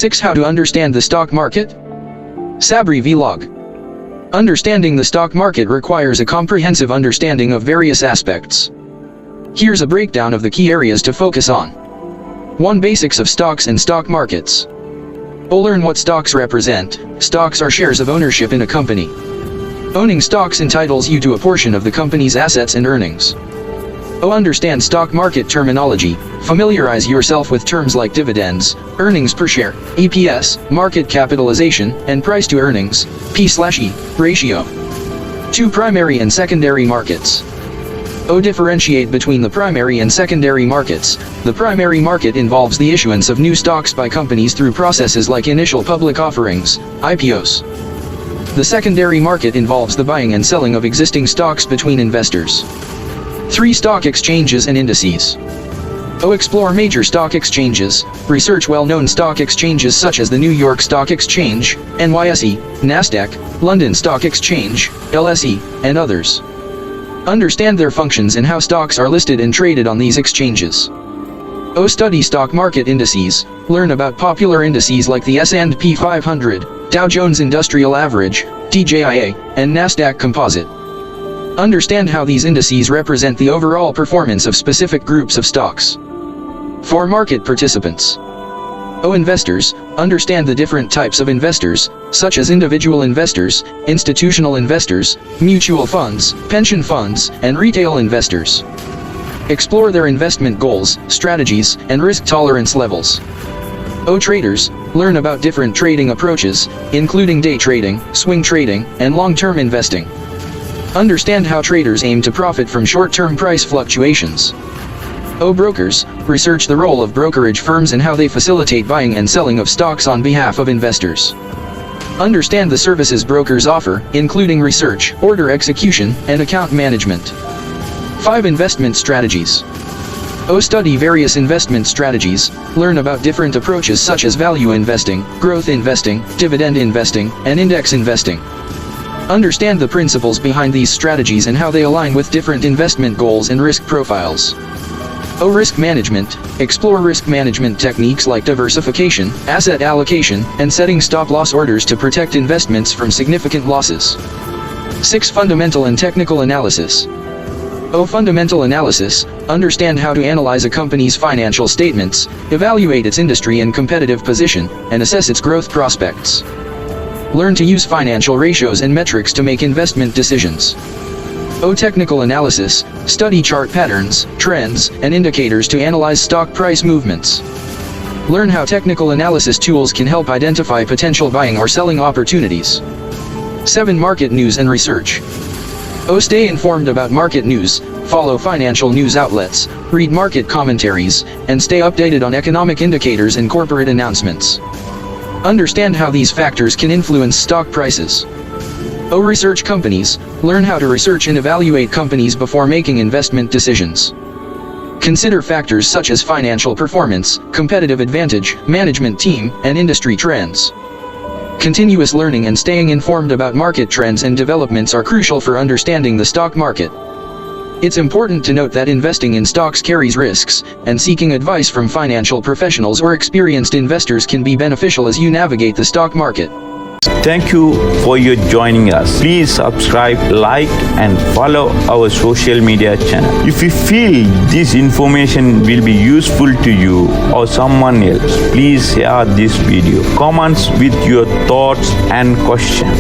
6. How to understand the stock market? Sabri vlog. Understanding the stock market requires a comprehensive understanding of various aspects. Here's a breakdown of the key areas to focus on. 1. Basics of stocks and stock markets. Learn what stocks represent. Stocks are shares of ownership in a company. Owning stocks entitles you to a portion of the company's assets and earnings. Understand stock market terminology. Familiarize yourself with terms like dividends, earnings per share, EPS, market capitalization, and price to earnings, P/E, ratio. 2. Primary and secondary markets. Differentiate between the primary and secondary markets. The primary market involves the issuance of new stocks by companies through processes like initial public offerings, IPOs. The secondary market involves the buying and selling of existing stocks between investors. 3. Stock exchanges and indices. Explore major stock exchanges. Research well-known stock exchanges such as the New York Stock Exchange, NYSE, NASDAQ, London Stock Exchange, LSE, and others. Understand their functions and how stocks are listed and traded on these exchanges. Study stock market indices. Learn about popular indices like the S&P 500, Dow Jones Industrial Average, DJIA, and NASDAQ Composite. Understand how these indices represent the overall performance of specific groups of stocks. 4. Market participants. Investors. Understand the different types of investors, such as individual investors, institutional investors, mutual funds, pension funds, and retail investors. Explore their investment goals, strategies, and risk tolerance levels. Traders. Learn about different trading approaches, including day trading, swing trading, and long-term investing. Understand how traders aim to profit from short-term price fluctuations. Brokers. Research the role of brokerage firms and how they facilitate buying and selling of stocks on behalf of investors. Understand the services brokers offer, including research, order execution, and account management. 5. Investment strategies. Study various investment strategies. Learn about different approaches such as value investing, growth investing, dividend investing, and index investing. Understand the principles behind these strategies and how they align with different investment goals and risk profiles. Risk management. Explore risk management techniques like diversification, asset allocation, and setting stop-loss orders to protect investments from significant losses. 6. Fundamental and technical analysis. Fundamental analysis. Understand how to analyze a company's financial statements, evaluate its industry and competitive position, and assess its growth prospects. Learn to use financial ratios and metrics to make investment decisions. Technical analysis. Study chart patterns, trends, and indicators to analyze stock price movements. Learn how technical analysis tools can help identify potential buying or selling opportunities. 7. Market news and research. Stay informed about market news, follow financial news outlets, read market commentaries, and stay updated on economic indicators and corporate announcements. Understand how these factors can influence stock prices. Research companies. Learn how to research and evaluate companies before making investment decisions. Consider factors such as financial performance, competitive advantage, management team, and industry trends. Continuous learning and staying informed about market trends and developments are crucial for understanding the stock market. It's important to note that investing in stocks carries risks, and seeking advice from financial professionals or experienced investors can be beneficial as you navigate the stock market. Thank you for your joining us. Please subscribe, like, and follow our social media channel. If you feel this information will be useful to you or someone else, please share this video. Comments with your thoughts and questions.